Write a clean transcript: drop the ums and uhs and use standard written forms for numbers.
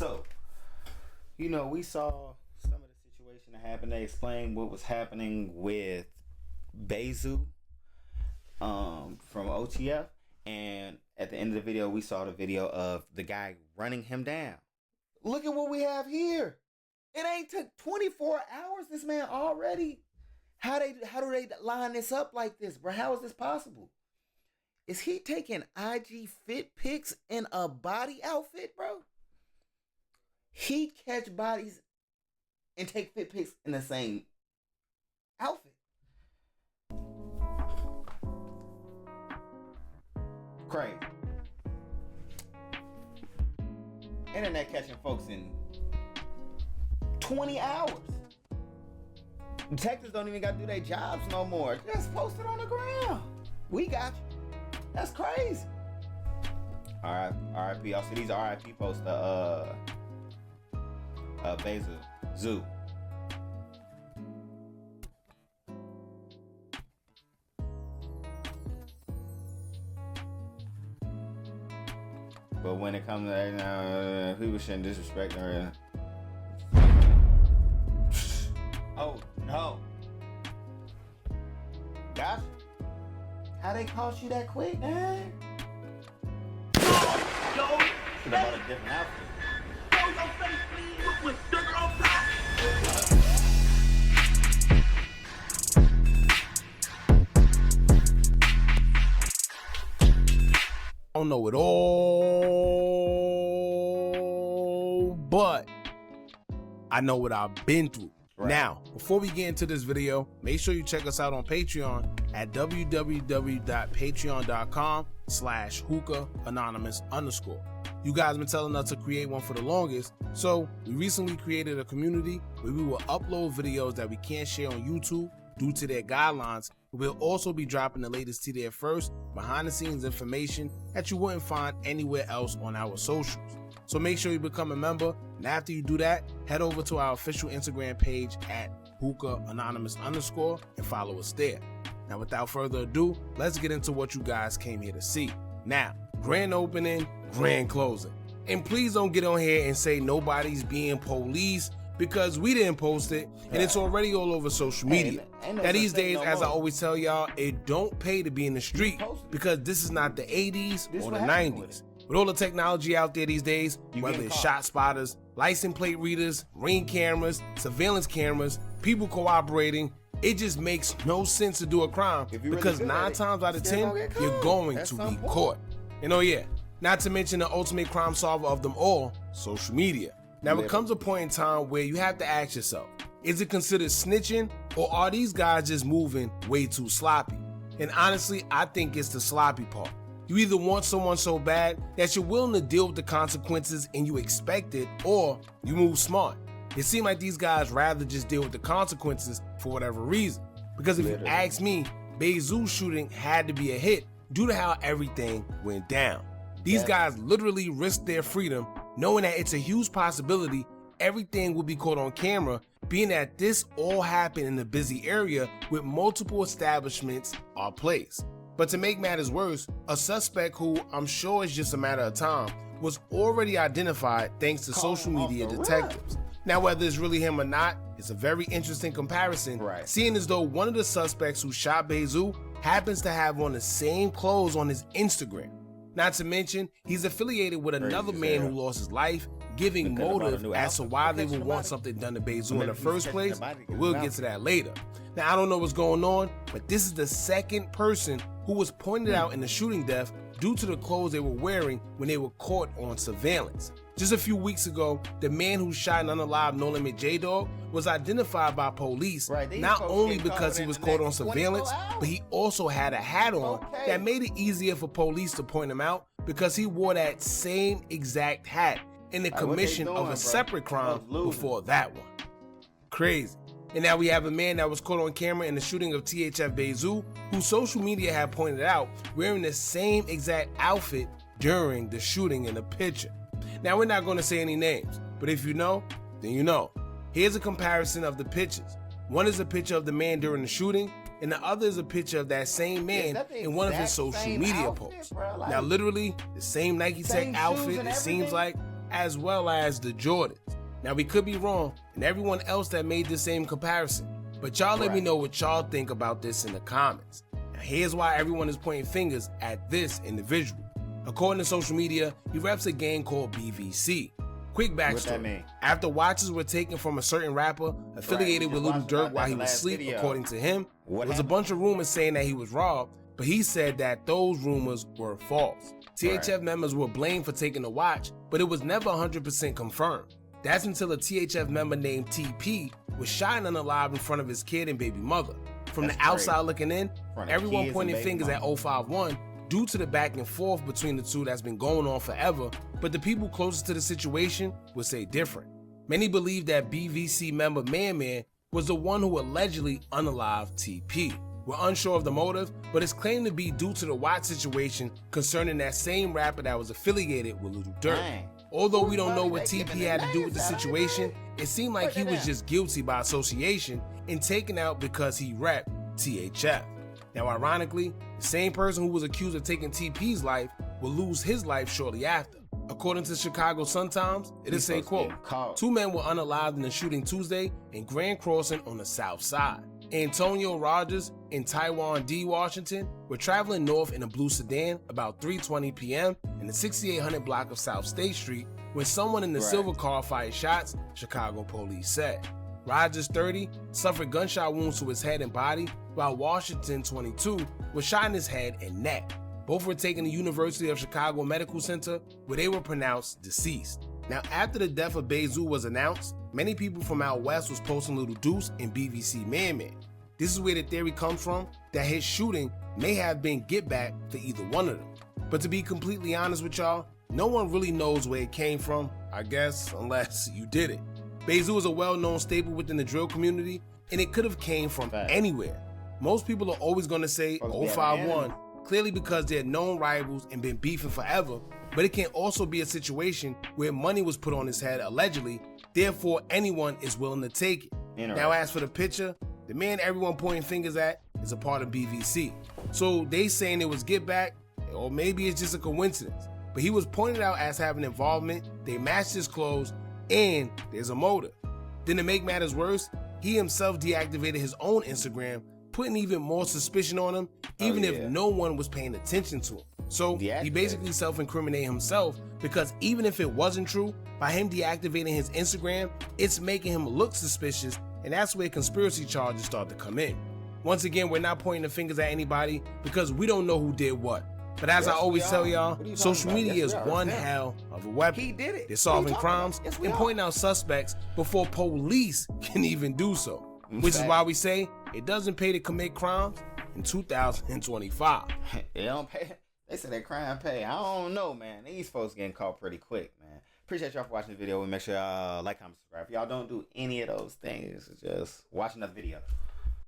So, we saw some of the situation that happened. They explained what was happening with Bayzoo from OTF. And at the end of the video, we saw the video of the guy running him down. Look at what we have here. It ain't took 24 hours, this man already. How do they line this up like this, bro? How is this possible? Is he taking IG fit pics in a body outfit, bro? He catch bodies and take fit pics in the same outfit. Crazy. Internet catching folks in 20 hours. Detectives don't even got to do their jobs no more. Just post it on the ground. We got you. That's crazy. R.I.P. Y'all see these R.I.P. posts Bayzoo. But when it comes to that, people shouldn't disrespect her. Oh no. Gosh. How they caught you that quick, man? Yo, should have bought a different outfit. Yo, your face, please, with sugar on top. I don't know it all, but I know what I've been through. Right. Now, before we get into this video, make sure you check us out on Patreon at www.patreon.com/hookahAnonymous_. You guys been telling us to create one for the longest, so we recently created a community where we will upload videos that we can't share on YouTube due to their guidelines. We'll also be dropping the latest THF first, behind the scenes information that you wouldn't find anywhere else on our socials. So make sure you become a member, and after you do that, head over to our official Instagram page at HookahAnonymous_ and follow us there. Now without further ado, let's get into what you guys came here to see. Now, grand opening, grand closing. And please don't get on here and say nobody's being police, because we didn't post it and it's already all over social media. Now these days, as I always tell y'all, it don't pay to be in the street, because this is not the 80s or the 90s. With all the technology out there these days, whether it's shot spotters, license plate readers, ring cameras, surveillance cameras, people cooperating, it just makes no sense to do a crime, because 9 times out of 10, you're going to be caught. And oh yeah, not to mention the ultimate crime solver of them all, social media. Now there comes a point in time where you have to ask yourself, is it considered snitching, or are these guys just moving way too sloppy? And honestly, I think it's the sloppy part. You either want someone so bad that you're willing to deal with the consequences and you expect it, or you move smart. It seemed like these guys rather just deal with the consequences for whatever reason. Because if you ask me, Bayzoo's shooting had to be a hit due to how everything went down. These guys literally risked their freedom, knowing that it's a huge possibility everything will be caught on camera, being that this all happened in a busy area with multiple establishments or places. But to make matters worse, a suspect who I'm sure is just a matter of time was already identified thanks to social media detectives. Now whether it's really him or not, it's a very interesting comparison, seeing as though one of the suspects who shot Bayzoo happens to have on the same clothes on his Instagram. Not to mention, he's affiliated with another man who lost his life, giving motive as to why they would want something done to Bayzoo in the first place, but we'll get to that later. Now, I don't know what's going on, but this is the second person who was pointed out in the shooting death due to the clothes they were wearing when they were caught on surveillance. Just a few weeks ago, the man who shot and unalived No Limit J-Dog was identified by police, not only because he was caught on surveillance, but he also had a hat on that made it easier for police to point him out, because he wore that same exact hat in the commission of a separate crime before that one. Crazy. And now we have a man that was caught on camera in the shooting of THF Bayzoo, who social media had pointed out wearing the same exact outfit during the shooting in the picture. Now we're not going to say any names, but if you know, then you know. Here's a comparison of the pictures. One is a picture of the man during the shooting, and the other is a picture of that same man in one of his social media posts. Now literally, the same Nike Tech outfit, it seems like, as well as the Jordans. Now we could be wrong, and everyone else that made the same comparison, but y'all let me know what y'all think about this in the comments. Now here's why everyone is pointing fingers at this individual. According to social media, he reps a gang called BVC. Quick backstory. What that mean? After watches were taken from a certain rapper affiliated with Lil Durk while he was asleep, according to him, there was a bunch of rumors saying that he was robbed, but he said that those rumors were false. THF members were blamed for taking the watch, but it was never 100% confirmed. That's until a THF member named TP was shot and unalive in front of his kid and baby mother. From the outside looking in, everyone pointing fingers at 051 due to the back and forth between the two that's been going on forever, but the people closest to the situation would say different. Many believe that BVC member Man was the one who allegedly unalived TP. We're unsure of the motive, but it's claimed to be due to the watch situation concerning that same rapper that was affiliated with Lil Durk. Although we don't know what TP had to do with the situation, it seemed like he was just guilty by association and taken out because he repped THF. Now ironically, the same person who was accused of taking TP's life will lose his life shortly after. According to Chicago Sun-Times, it is a quote, "Two men were unalived in a shooting Tuesday in Grand Crossing on the south side. Antonio Rogers and Taiwan D. Washington were traveling north in a blue sedan about 3:20 p.m. in the 6800 block of South State Street when someone in the silver car fired shots, Chicago police said. Rogers, 30, suffered gunshot wounds to his head and body, while Washington, 22, was shot in his head and neck. Both were taken to University of Chicago Medical Center, where they were pronounced deceased. Now, after the death of Bayzoo was announced, many people from out west was posting Lil Deuce and BVC Man. This is where the theory comes from, that his shooting may have been get back for either one of them. But to be completely honest with y'all, no one really knows where it came from, I guess, unless you did it. Bayzoo is a well-known staple within the drill community, and it could have came from anywhere. Most people are always going to say 051, clearly because they're known rivals and been beefing forever, but it can also be a situation where money was put on his head allegedly, therefore anyone is willing to take it. Now as for the picture, the man everyone pointing fingers at is a part of BVC. So they saying it was get back, or maybe it's just a coincidence, but he was pointed out as having involvement, they matched his clothes, and there's a motive. Then to make matters worse, he himself deactivated his own Instagram, putting even more suspicion on him, even if no one was paying attention to him. So he basically self-incriminated himself, because even if it wasn't true, by him deactivating his Instagram, it's making him look suspicious, and that's where conspiracy charges start to come in. Once again, we're not pointing the fingers at anybody because we don't know who did what. But as I always tell y'all, social media is one hell of a weapon. He did it. They're solving crimes and pointing out suspects before police can even do so. Which is why we say it doesn't pay to commit crimes in 2025. It don't pay. They say that crime pay. I don't know, man. These folks getting caught pretty quick, man. Appreciate y'all for watching the video. Make sure y'all like, comment, subscribe. If y'all don't do any of those things, just watch another video.